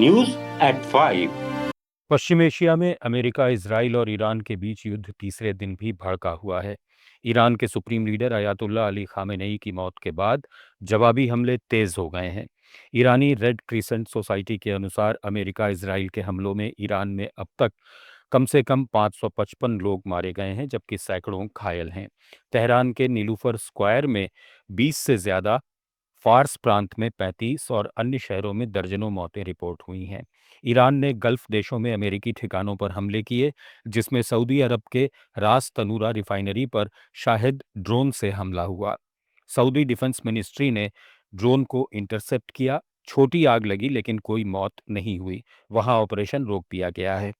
News at 5। Paschim Asia में America, Israel और Iran के बीच युद्ध तीसरे दिन भी भड़का हुआ है। ईरान के supreme leader Ayatollah Ali Khamenei की मौत के बाद जवाबी हमले तेज हो गए हैं। ईरानी रेड क्रिसेंट सोसाइटी के अनुसार अमेरिका इजराइल के हमलों में ईरान में अब तक कम से कम 555 लोग मारे गए हैं, जबकि सैकड़ों घायल हैं। तेहरान के नीलूफर स्क्वायर में 20 से ज्यादा, फार्स प्रांत में 35 और अन्य शहरों में दर्जनों मौतें रिपोर्ट हुई हैं। ईरान ने गल्फ देशों में अमेरिकी ठिकानों पर हमले किए, जिसमें सऊदी अरब के रास तनूरा रिफाइनरी पर शाहिद ड्रोन से हमला हुआ। सऊदी डिफेंस मिनिस्ट्री ने ड्रोन को इंटरसेप्ट किया। छोटी आग लगी, लेकिन कोई मौत नहीं हुई। वहां ऑपरेशन रोक दिया गया है।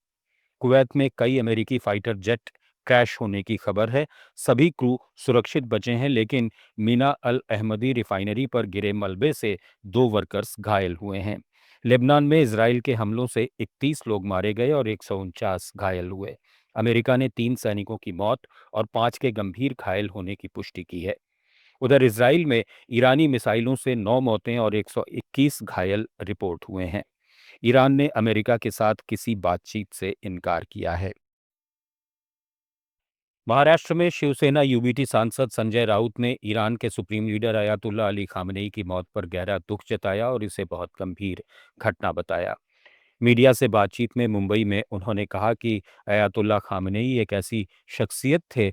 कुवैत में कई अमेरिकी फाइटर जेट क्रैश होने की खबर है। सभी क्रू सुरक्षित बचे हैं, लेकिन मीना अल अहमदी रिफाइनरी पर गिरे मलबे से 2 वर्कर्स घायल हुए हैं। लेबनान में इजराइल के हमलों से 31 लोग मारे गए और 149 घायल हुए। अमेरिका ने 3 सैनिकों की मौत और 5 के गंभीर घायल होने की पुष्टि की है। उधर इजराइल में ईरानी मिसाइलों से 9 मौतें और 121 घायल रिपोर्ट हुए हैं। ईरान ने अमेरिका के साथ किसी बातचीत से इनकार किया है। महाराष्ट्र में शिवसेना यूबीटी सांसद संजय राउत ने ईरान के supreme leader Ayatollah Ali Khamenei की मौत पर गहरा दुख जताया और इसे बहुत गंभीर घटना बताया। मीडिया से बातचीत में मुंबई में उन्होंने कहा कि अयातुल्ला खामेनेई एक ऐसी शख्सियत थे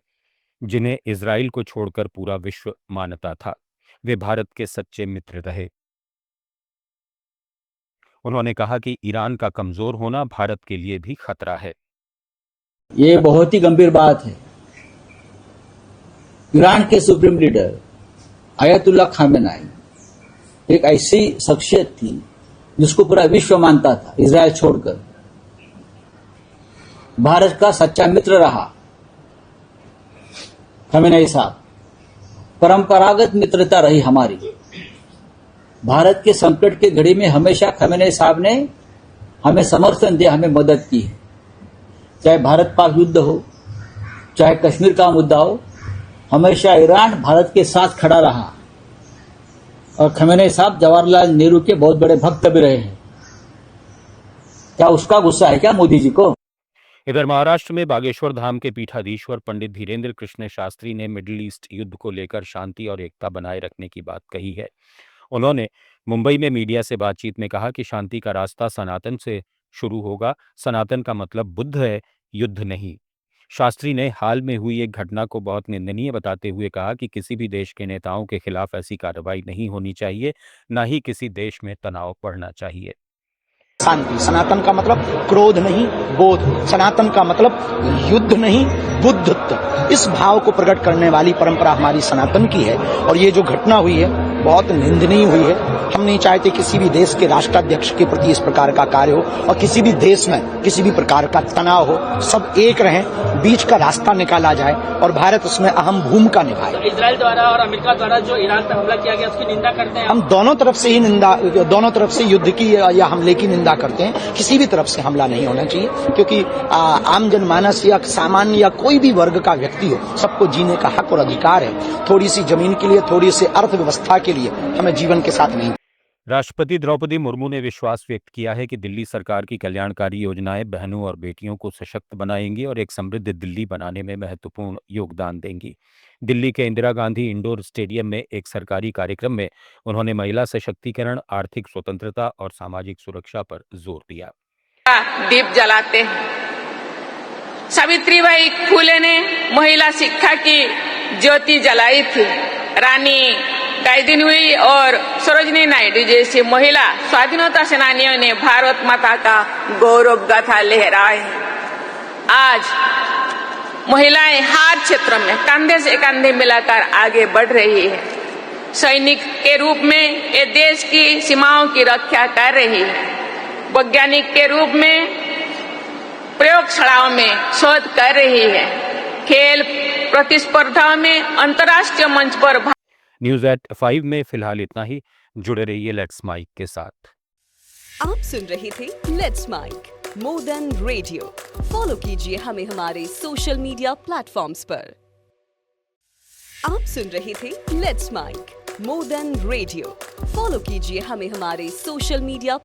जिन्हें इजराइल को छोड़कर पूरा विश्व मानता था। वे भारत के सच्चे मित्र रहे। उन्होंने कहा कि ईरान का कमजोर होना भारत के लिए भी खतरा है। ये बहुत ही गंभीर बात है। ईरान के सुप्रीम लीडर अयातुल्ला खामेनेई एक ऐसी शख्सियत थी जिसको पूरा विश्व मानता था, इजराइल छोड़कर। भारत का सच्चा मित्र रहा खामेनेई साहब। परंपरागत मित्रता रही हमारी। भारत के संकट की घड़ी में हमेशा खामेनेई साहब ने हमें समर्थन दिया, हमें मदद की है। चाहे भारत पाक युद्ध हो, चाहे कश्मीर का मुद्दा हो, हमेशा ईरान भारत के साथ खड़ा रहा। और खामेनेई साहब जवाहरलाल नेहरू के बहुत बड़े भक्त भी रहे हैं। क्या उसका गुस्सा है क्या मोदी जी को? इधर महाराष्ट्र में बागेश्वर धाम के पीठाधीश्वर पंडित धीरेन्द्र कृष्ण शास्त्री ने मिडिल ईस्ट युद्ध को लेकर शांति और एकता बनाए रखने की बात कही है। उन्होंने मुंबई में मीडिया से बातचीत में कहा कि शांति का रास्ता सनातन से शुरू होगा। सनातन का मतलब बुद्ध है, युद्ध नहीं। शास्त्री ने हाल में हुई एक घटना को बहुत निंदनीय बताते हुए कहा कि किसी भी देश के नेताओं के खिलाफ ऐसी कार्रवाई नहीं होनी चाहिए, न ही किसी देश में तनाव बढ़ना चाहिए। शांति, सनातन का मतलब क्रोध नहीं, बोध। सनातन का मतलब युद्ध नहीं, बुद्धत्व। इस भाव को प्रकट करने वाली परंपरा हमारी सनातन की है। और ये जो घटना हुई है बहुत निंदनीय हुई है। हम नहीं चाहते किसी भी देश के राष्ट्राध्यक्ष के प्रति इस प्रकार का कार्य हो और किसी भी देश में किसी भी प्रकार का तनाव हो। सब एक रहें, बीच का रास्ता निकाला जाए और भारत उसमें अहम भूमिका निभाए। इजराइल द्वारा और अमेरिका द्वारा जो ईरान पर हमला किया गया उसकी निंदा करते हैं। हम दोनों तरफ से ही निंदा, दोनों तरफ से युद्ध की या हमले की निंदा करते हैं। किसी भी तरफ से हमला नहीं होना चाहिए, क्योंकि आम जनमानस या सामान्य या कोई भी वर्ग का व्यक्ति हो, सबको जीने का हक और अधिकार है। थोड़ी सी जमीन के लिए, थोड़ी सी अर्थव्यवस्था के लिए हमें जीवन के साथ नहीं। राष्ट्रपति द्रौपदी मुर्मू ने विश्वास व्यक्त किया है कि दिल्ली सरकार की कल्याणकारी योजनाएं बहनों और बेटियों को सशक्त बनाएंगी और एक समृद्ध दिल्ली बनाने में महत्वपूर्ण योगदान देंगी। दिल्ली के इंदिरा गांधी इंडोर स्टेडियम में एक सरकारी कार्यक्रम में उन्होंने महिला सशक्तिकरण, आर्थिक स्वतंत्रता और सामाजिक सुरक्षा पर जोर दिया। दीप जलाते हैं। सावित्रीबाई फुले ने महिला शिक्षा की ज्योति जलाई थी। रानी गाइदिनवी और सरोजिनी नायडू जैसी महिला स्वाधीनता सेनानियों ने भारत माता का गौरव गाथा लहराए। आज महिलाएं हर क्षेत्र में कंधे से कंधे मिलाकर आगे बढ़ रही है। सैनिक के रूप में ये देश की सीमाओं की रक्षा कर रही है। वैज्ञानिक के रूप में प्रयोगशालाओं में शोध कर रही है। खेल प्रतिस्पर्धाओं में अंतर्राष्ट्रीय मंच पर। न्यूज एट 5 में फिलहाल इतना ही। जुड़े रहिए लेट्स माइक के साथ। आप सुन रहे थे let's mic more than radio. Follow कीजिए हमें हमारे सोशल मीडिया प्लेटफॉर्म्स पर। आप सुन रहे थे let's mic more than radio. Follow कीजिए हमें हमारे सोशल मीडिया